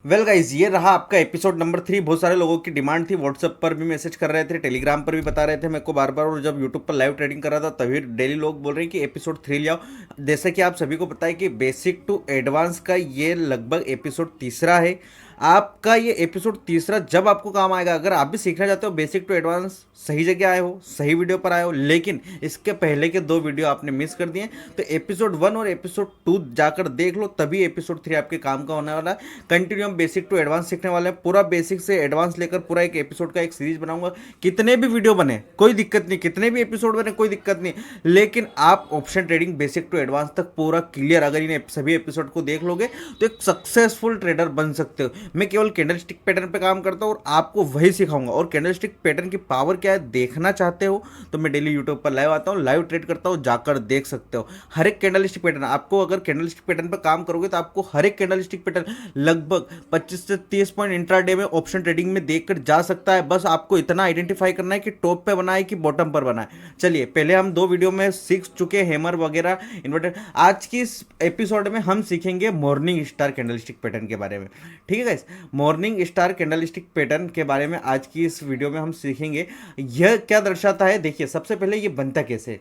Well guys, ये रहा आपका एपिसोड नंबर 3। बहुत सारे लोगों की डिमांड थी, व्हाट्सएप पर भी मैसेज कर रहे थे, टेलीग्राम पर भी बता रहे थे मेरे को बार बार, और जब यूट्यूब पर लाइव ट्रेडिंग कर रहा था तभी डेली लोग बोल रहे हैं कि एपिसोड 3 ले आओ। जैसे कि आप सभी को पता है कि बेसिक टू एडवांस का ये लगभग एपिसोड तीसरा है। आपका ये एपिसोड तीसरा जब आपको काम आएगा, अगर आप भी सीखना चाहते हो बेसिक टू एडवांस, सही जगह आए हो, सही वीडियो पर आए हो, लेकिन इसके पहले के 2 वीडियो आपने मिस कर दिए, तो एपिसोड 1 और एपिसोड 2 जाकर देख लो, तभी एपिसोड 3 आपके काम का होने वाला है। कंटिन्यू हम बेसिक टू एडवांस सीखने वाले हैं, पूरा बेसिक से एडवांस लेकर पूरा एक एपिसोड का एक सीरीज बनाऊंगा। कितने भी वीडियो बने कोई दिक्कत नहीं, कितने भी एपिसोड बने कोई दिक्कत नहीं, लेकिन आप option trading basic to advance तक पूरा क्लियर अगर इन सभी एपिसोड को देख लोगे तो एक सक्सेसफुल ट्रेडर बन सकते हो। मैं केवल कैंडलस्टिक पैटर्न पे काम करता हूँ और आपको वही सिखाऊंगा। और कैंडलस्टिक पैटर्न की पावर क्या है देखना चाहते हो तो मैं डेली यूट्यूब पर लाइव आता हूँ, लाइव ट्रेड करता हूँ, जाकर देख सकते हो। हर एक कैंडलस्टिक पैटर्न आपको, अगर कैंडलस्टिक पैटर्न पर काम करोगे तो आपको हर एक कैंडलस्टिक पैटर्न लगभग 25 से 30 पॉइंट इंट्राडे में ऑप्शन ट्रेडिंग में देखकर जा सकता है। बस आपको इतना आइडेंटिफाई करना है कि टॉप पे बना है कि बॉटम पर बना है। चलिए, पहले हम 2 वीडियो में सीख चुके हैमर वगैरह इन्वर्टर। आज की इस एपिसोड में हम सीखेंगे मॉर्निंग स्टार कैंडलस्टिक पैटर्न के बारे में। ठीक है guys, morning star candlestick pattern के बारे में आज की इस वीडियो में हम सीखेंगे। यह क्या दर्शाता है, देखिए सबसे पहले ये बनता कैसे है,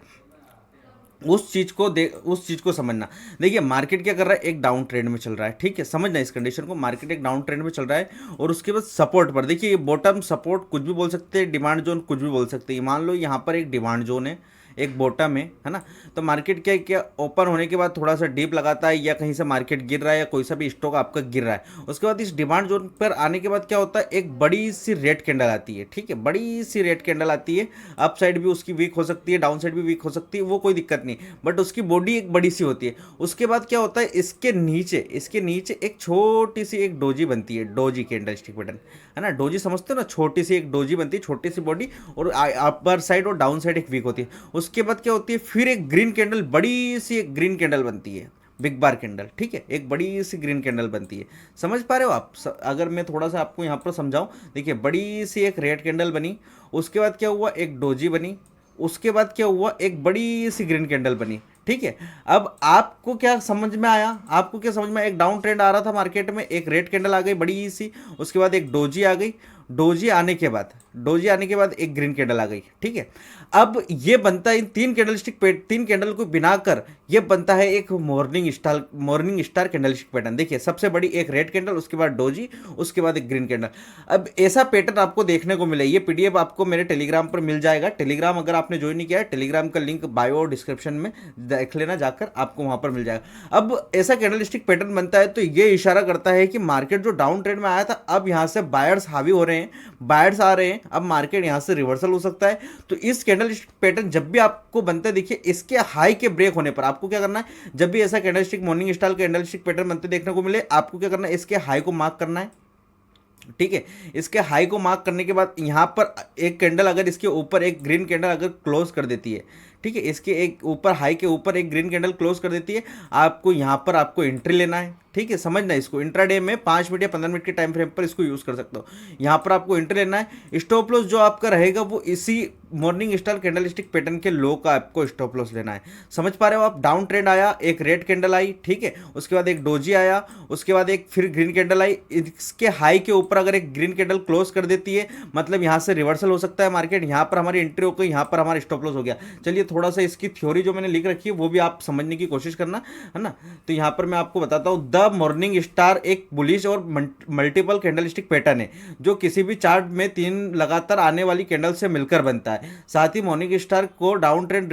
उस चीज को समझना। देखिए मार्केट क्या कर रहा है, एक डाउन ट्रेंड में चल रहा है। ठीक है, समझना इस कंडीशन को, मार्केट एक डाउन ट्रेंड में चल रहा है और उसके बाद सपोर्ट पर, देखिए ये बॉटम सपोर्ट कुछ भी बोल सकते हैं, डिमांड जोन कुछ भी बोल सकते हैं। मान लो यहाँ पर एक डिमांड जोन है, एक बॉटम है ना। तो मार्केट क्या क्या ओपन होने के बाद थोड़ा सा डीप लगाता है, या कहीं से मार्केट गिर रहा है, या कोई सा भी स्टॉक आपका गिर रहा है। उसके बाद इस डिमांड जोन पर आने के बाद क्या होता है, एक बड़ी सी रेड कैंडल आती है। ठीक है, बड़ी सी रेड कैंडल आती है। अप साइड भी उसकी वीक हो सकती है, डाउन साइड भी वीक हो सकती है, वो कोई दिक्कत नहीं, बट उसकी बॉडी एक बड़ी सी होती है। उसके बाद क्या होता है, इसके नीचे एक छोटी सी एक डोजी बनती है, डोजी कैंडलस्टिक पैटर्न है ना। डोजी समझते हो ना, छोटी सी एक डोजी बनती है, छोटी सी बॉडी, और अपर साइड और डाउन साइड एक वीक होती है। उसके बाद क्या होती है, फिर एक ग्रीन कैंडल, बड़ी सी एक ग्रीन कैंडल बनती है, बिग बार कैंडल। ठीक है, एक बड़ी सी ग्रीन कैंडल बनती है। समझ पा रहे हो आप? अगर मैं थोड़ा सा आपको यहाँ पर समझाऊं, देखिए बड़ी सी एक रेड कैंडल बनी, उसके बाद क्या हुआ, एक डोजी बनी, उसके बाद क्या हुआ, एक बड़ी सी ग्रीन कैंडल बनी। ठीक है, अब आपको क्या समझ में आया, आपको क्या समझ में आया, एक डाउन ट्रेंड आ रहा था मार्केट में, एक रेड कैंडल आ गई बड़ी सी, उसके बाद एक डोजी आ गई, डोजी आने के बाद एक ग्रीन कैंडल आ गई। ठीक है, अब ये बनता है इन 3 कैंडल को बनाकर ये बनता है एक मॉर्निंग स्टार कैंडलस्टिक पैटर्न। देखिए सबसे बड़ी एक रेड कैंडल, उसके बाद डोजी, उसके बाद एक ग्रीन कैंडल। अब ऐसा पैटर्न आपको देखने को मिले, ये पीडीएफ आपको मेरे टेलीग्राम पर मिल जाएगा। टेलीग्राम अगर आपने ज्वाइन नहीं किया है, टेलीग्राम का लिंक बायो और डिस्क्रिप्शन में देख लेना जाकर, आपको वहां पर मिल जाएगा। अब ऐसा कैंडलस्टिक पैटर्न बनता है तो ये इशारा करता है कि मार्केट जो डाउन ट्रेंड में आया था, अब यहां से बायर्स हावी हो रहे हैं, बायर्स आ रहे हैं, अब मार्केट यहां से रिवर्सल हो सकता है। तो इस कैंडलस्टिक पैटर्न जब भी आपको बनता है, देखिए इसके हाई के ब्रेक होने पर आपको क्या करना है, जब भी ऐसा candlestick morning star candlestick pattern बनते देखने को मिले, आपको क्या करना है, इसके हाई को मार्क करना है। ठीक है, इसके हाई को मार्क करने के बाद यहां पर एक कैंडल अगर इसके ऊपर एक ग्रीन कैंडल अगर क्लोज कर देती है, ठीक है, इसके एक ऊपर हाई के ऊपर एक ग्रीन कैंडल क्लोज कर देती है, आपको यहां पर आपको एंट्री लेना है। ठीक है, समझना इसको, इंट्राडे में 5 मिनट या 15 मिनट के टाइम फ्रेम पर इसको यूज कर सकते हो। यहां पर आपको एंट्री लेना है। स्टॉप लॉस जो आपका रहेगा वो इसी मॉर्निंग स्टार कैंडलस्टिक पैटर्न के लो का आपको स्टॉप लॉस लेना है। समझ पा रहे हो आप? डाउन ट्रेंड आया, एक रेड कैंडल आई, ठीक है, उसके बाद एक डोजी आया, उसके बाद एक फिर ग्रीन कैंडल आई, इसके हाई के ऊपर अगर एक ग्रीन कैंडल क्लोज कर देती है, मतलब यहां से रिवर्सल हो सकता है मार्केट, यहां पर हमारी एंट्री हो गई, यहां पर हमारा स्टॉप लॉस हो गया। चलिए थोड़ा सा इसकी थ्योरी जो मैंने लिख रखी है वो भी आप समझने की कोशिश करना, है ना। तो यहां पर मैं आपको बताता हूं, द मॉर्निंग स्टार एक बुलिश और मल्टीपल कैंडलस्टिक पैटर्न है जो किसी भी चार्ट में 3 लगातार आने वाली कैंडल से मिलकर बनता है। साथ ही मॉर्निंग स्टार को डाउन ट्रेंड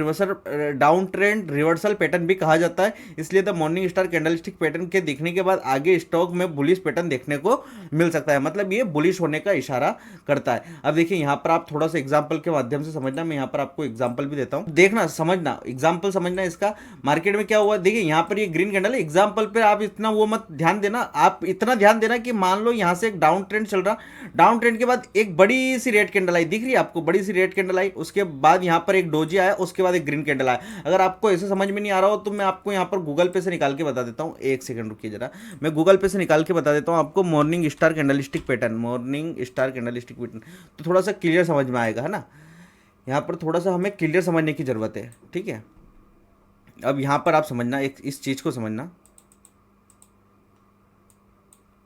रिवर्सल पैटर्न भी कहा जाता है। इसलिए the morning star candlestick pattern के दिखने के बाद आगे स्टॉक में बुलिश पैटर्न देखने को मिल सकता है, मतलब ये बुलिश होने का इशारा करता है। अब देखिए यहां पर आप थोड़ा सा एग्जांपल के माध्यम से समझना, मैं यहां पर आपको एग्जांपल भी देता हूं, देखना समझना, एग्जांपल समझना इसका। मार्केट में क्या हुआ, देखिए यहां पर ये ग्रीन कैंडल है, एग्जांपल पे आप इतना वो मत ध्यान देना, आप इतना ध्यान देना कि मान लो यहां से एक डाउन ट्रेंड चल रहा, डाउन ट्रेंड के बाद एक बड़ी सी रेड कैंडल आई, दिख रही है आपको, बड़ी सी रेड कैंडल आई, उसके बाद यहां पर एक डोजी आया, उसके बाद एक ग्रीन कैंडल आया। अगर आपको ऐसे समझ में नहीं आ रहा हो तो मैं आपको यहां पर गूगल पे से निकाल के बता देता हूं, एक सेकंड रुकिए जरा, मैं गूगल पे से निकाल के बता देता हूं आपको मॉर्निंग स्टार कैंडलस्टिक पैटर्न, तो थोड़ा सा क्लियर समझ में आएगा, है ना। यहां पर थोड़ा सा हमें क्लियर समझने की जरूरत है। ठीक है, अब यहां पर आप समझना, एक इस चीज को समझना,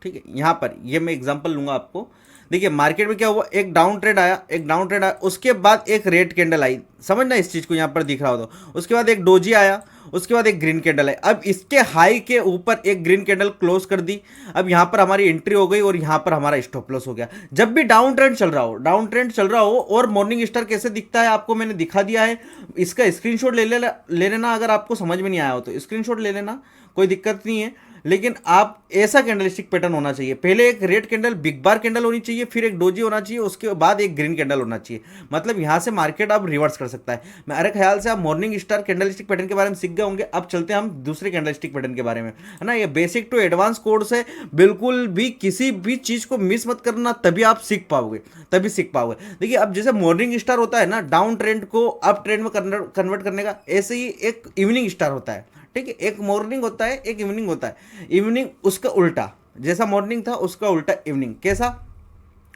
ठीक है, यहाँ पर ये मैं एग्जांपल लूंगा आपको। देखिए मार्केट में क्या हुआ, एक डाउन ट्रेंड आया, एक डाउन ट्रेंड आया, उसके बाद एक रेड कैंडल आई, समझना इस चीज को, यहाँ पर दिख रहा हो तो उसके बाद एक डोजी आया, उसके बाद एक ग्रीन कैंडल है। अब इसके हाई के ऊपर एक ग्रीन कैंडल क्लोज कर दी। अब यहां पर हमारी एंट्री हो गई और यहां पर हमारा स्टॉप लॉस हो गया। जब भी डाउन ट्रेंड चल रहा हो, डाउन ट्रेंड चल रहा हो और मॉर्निंग स्टार कैसे दिखता है आपको मैंने दिखा दिया है। इसका स्क्रीनशॉट ले लेना, अगर आपको समझ में नहीं आया हो तो स्क्रीनशॉट ले लेना, कोई दिक्कत नहीं है। लेकिन आप ऐसा कैंडलस्टिक पैटर्न होना चाहिए, पहले एक रेड कैंडल बिग बार कैंडल होनी चाहिए, फिर एक डोजी होना चाहिए, उसके बाद एक ग्रीन कैंडल होना चाहिए। मतलब यहां से मार्केट अब रिवर्स कर सकता है। मेरे ख्याल से आप मॉर्निंग स्टार कैंडलस्टिक पैटर्न के बारे में सीख गए होंगे। अब चलते हैं हम दूसरे कैंडलस्टिक पैटर्न के बारे में, है ना। ये बेसिक टू एडवांस कोर्स है, बिल्कुल भी किसी भी चीज को मिस मत करना, तभी आप सीख पाओगे, तभी सीख पाओगे। देखिए अब जैसे मॉर्निंग स्टार होता है ना, डाउन ट्रेंड को अप ट्रेंड में कन्वर्ट करने का, ऐसे ही एक इवनिंग स्टार होता है। ठीक है, एक मॉर्निंग होता है, एक इवनिंग होता है। इवनिंग उसका उल्टा, जैसा मॉर्निंग था उसका उल्टा इवनिंग। कैसा,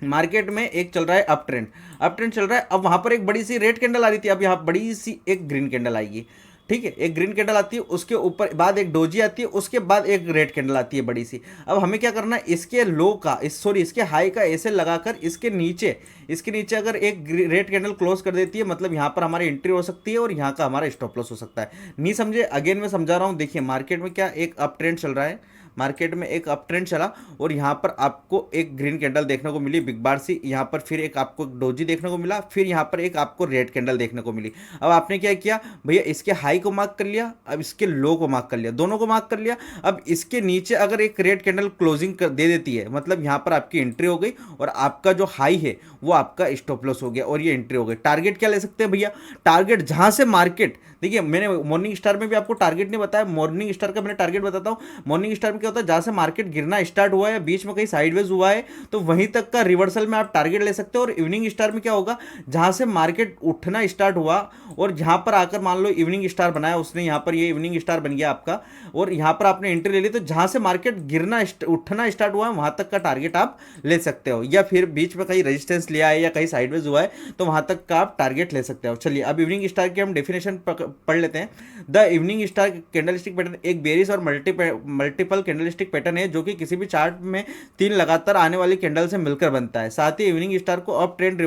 मार्केट में एक चल रहा है अप ट्रेंड, अप ट्रेंड चल रहा है, अब वहां पर एक बड़ी सी रेड कैंडल आ रही थी, अब यहाँ बड़ी सी एक ग्रीन कैंडल आएगी। ठीक है, एक ग्रीन कैंडल आती है, उसके ऊपर बाद एक डोजी आती है, उसके बाद एक रेड कैंडल आती है बड़ी सी। अब हमें क्या करना है, इसके लो का इसके हाई का ऐसे लगाकर इसके नीचे अगर एक रेड कैंडल क्लोज कर देती है, मतलब यहाँ पर हमारी एंट्री हो सकती है और यहाँ का हमारा स्टॉप लॉस हो सकता है। नहीं समझे, अगेन मैं समझा रहा हूँ। देखिए मार्केट में क्या एक अप ट्रेंड चल रहा है, मार्केट में एक अप ट्रेंड चला और यहाँ पर आपको एक ग्रीन कैंडल देखने को मिली बिग बार सी, यहाँ पर फिर एक आपको डोजी देखने को मिला, फिर यहाँ पर एक आपको रेड कैंडल देखने को मिली। अब आपने क्या किया भैया, इसके हाई को मार्क कर लिया, अब इसके लो को मार्क कर लिया, दोनों को मार्क कर लिया। अब इसके नीचे अगर एक रेड कैंडल क्लोजिंग कर दे देती है, मतलब यहाँ पर आपकी एंट्री हो गई और आपका जो हाई है वो आपका स्टॉप लॉस हो गया और ये एंट्री हो गई। टारगेट क्या ले सकते हैं भैया, टारगेट जहां से मार्केट, देखिए मैंने मॉर्निंग स्टार में भी आपको टारगेट नहीं बताया, मॉर्निंग स्टार का मैंने टारगेट बताता हूं। मॉर्निंग स्टार में क्या होता है, जहां से मार्केट गिरना स्टार्ट हुआ है, बीच में कहीं साइडवेज हुआ है, तो वहीं तक का रिवर्सल में आप टारगेट ले सकते हो। और इवनिंग स्टार में क्या होगा, जहां से मार्केट उठना स्टार्ट हुआ और जहां पर आकर मान लो इवनिंग स्टार बनाया उसने, यहां पर ये इवनिंग स्टार बन गया आपका, और यहां पर आपने एंट्री ले ली, तो जहां से मार्केट गिरना उठना स्टार्ट हुआ है वहां तक का टारगेट आप ले सकते हो, या फिर बीच में कहीं रेजिस्टेंस लिया है या कहीं साइडवेज हुआ है तो वहां तक का आप टारगेट ले सकते हो। चलिए अब इवनिंग स्टार की हम डेफिनेशन पढ़ लेते हैं। The evening star candlestick pattern एक बेरिश और मल्टीपल कैंडलस्टिक पैटर्न है जो कि किसी भी चार्ट में 3 लगातार आने वाली कैंडल से मिलकर बनता है। साथ ही इवनिंग स्टार को अप ट्रेंड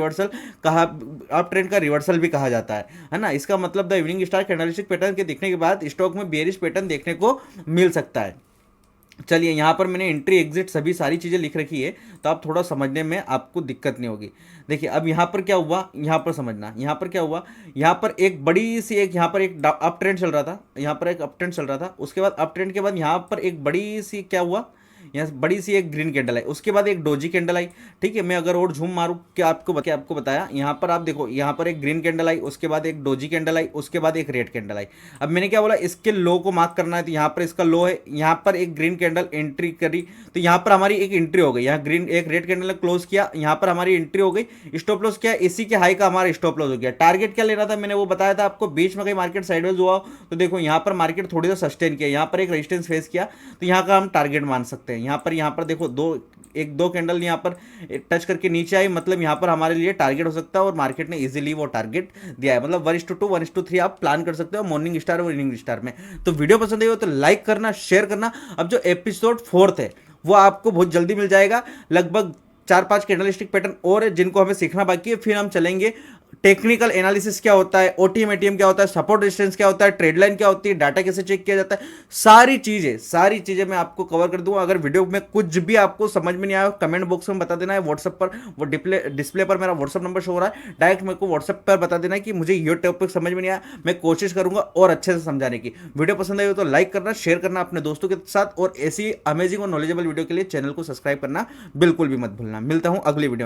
का रिवर्सल भी कहा जाता है ना। इसका मतलब the evening star candlestick pattern के दिखने के बाद स्टॉक में बेरिश पैटर्न देखने को मिल सकता है। चलिए यहाँ पर मैंने एंट्री एग्जिट सभी सारी चीज़ें लिख रखी है, तो आप थोड़ा समझने में आपको दिक्कत नहीं होगी। देखिए अब यहाँ पर क्या हुआ, यहाँ पर समझना, यहाँ पर क्या हुआ, यहाँ पर एक बड़ी सी एक यहाँ पर एक अप ट्रेंड चल रहा था, यहाँ पर एक अप ट्रेंड चल रहा था, उसके बाद अप ट्रेंड के बाद यहाँ पर एक बड़ी सी क्या हुआ, यहाँ बड़ी सी एक ग्रीन कैंडल आई, उसके बाद एक डोजी कैंडल आई। ठीक है, मैं अगर और झूम मारूं कि आपको बताया, यहाँ पर आप देखो, यहाँ पर एक ग्रीन कैंडल आई, उसके बाद एक डोजी कैंडल आई, उसके बाद एक रेड कैंडल आई। अब मैंने क्या बोला, इसके लो को मार्क करना है, तो यहाँ पर इसका लो है, यहाँ पर एक ग्रीन कैंडल एंट्री करी, तो यहाँ पर हमारी एक एंट्री हो गई, यहाँ ग्रीन एक रेड कैंडल ने क्लोज किया, यहाँ पर हमारी एंट्री हो गई, स्टॉप लॉस क्या है, इसी के हाई का हमारा स्टॉप लॉस हो गया। टारगेट क्या लेना था, मैंने वो बताया था आपको, बीच में कहीं मार्केट साइडवेज हुआ तो देखो यहाँ पर मार्केट थोड़ी सा सस्टेन किया, यहाँ पर एक रेजिस्टेंस फेस किया, तो यहाँ का हम टारगेट मान सकते हैं। यहाँ पर देखो दो कैंडल यहाँ पर टच करके नीचे आई, मतलब यहाँ पर हमारे लिए टारगेट हो सकता है और मार्केट ने इजीली वो टारगेट दिया है। मतलब 1:2 1:3 आप प्लान कर सकते हो मॉर्निंग स्टार और इवनिंग स्टार में। तो वीडियो पसंद आई हो तो लाइक करना, शेयर करना। अब जो एपिसोड 4 है वो आपको बहुत जल्दी मिल जाएगा, लगभग 4-5 कैंडलस्टिक पैटर्न और है जिनको हमें सीखना बाकी है। फिर हम चलेंगे टेक्निकल एनालिसिस क्या होता है, ओटीएम एटीएम क्या होता है, सपोर्ट रेजिस्टेंस क्या होता है, ट्रेड लाइन क्या होती है, डाटा कैसे चेक किया जाता है, सारी चीजें मैं आपको कवर कर दूंगा। अगर वीडियो में कुछ भी आपको समझ में नहीं आया कमेंट बॉक्स में बता देना है, व्हाट्सएप पर वो डिस्प्ले पर मेरा व्हाट्सएप नंबर शो हो रहा है, डायरेक्ट मेरे को व्हाट्सएप पर बता देना है कि मुझे ये टॉपिक समझ में नहीं आया, मैं कोशिश करूंगा और अच्छे से समझाने की। वीडियो पसंद आई हो तो लाइक करना, शेयर करना अपने दोस्तों के साथ, और ऐसी अमेजिंग और नॉलेजेबल वीडियो के लिए चैनल को सब्सक्राइब करना बिल्कुल भी मत भूलना। मिलता हूं अगली वीडियो में।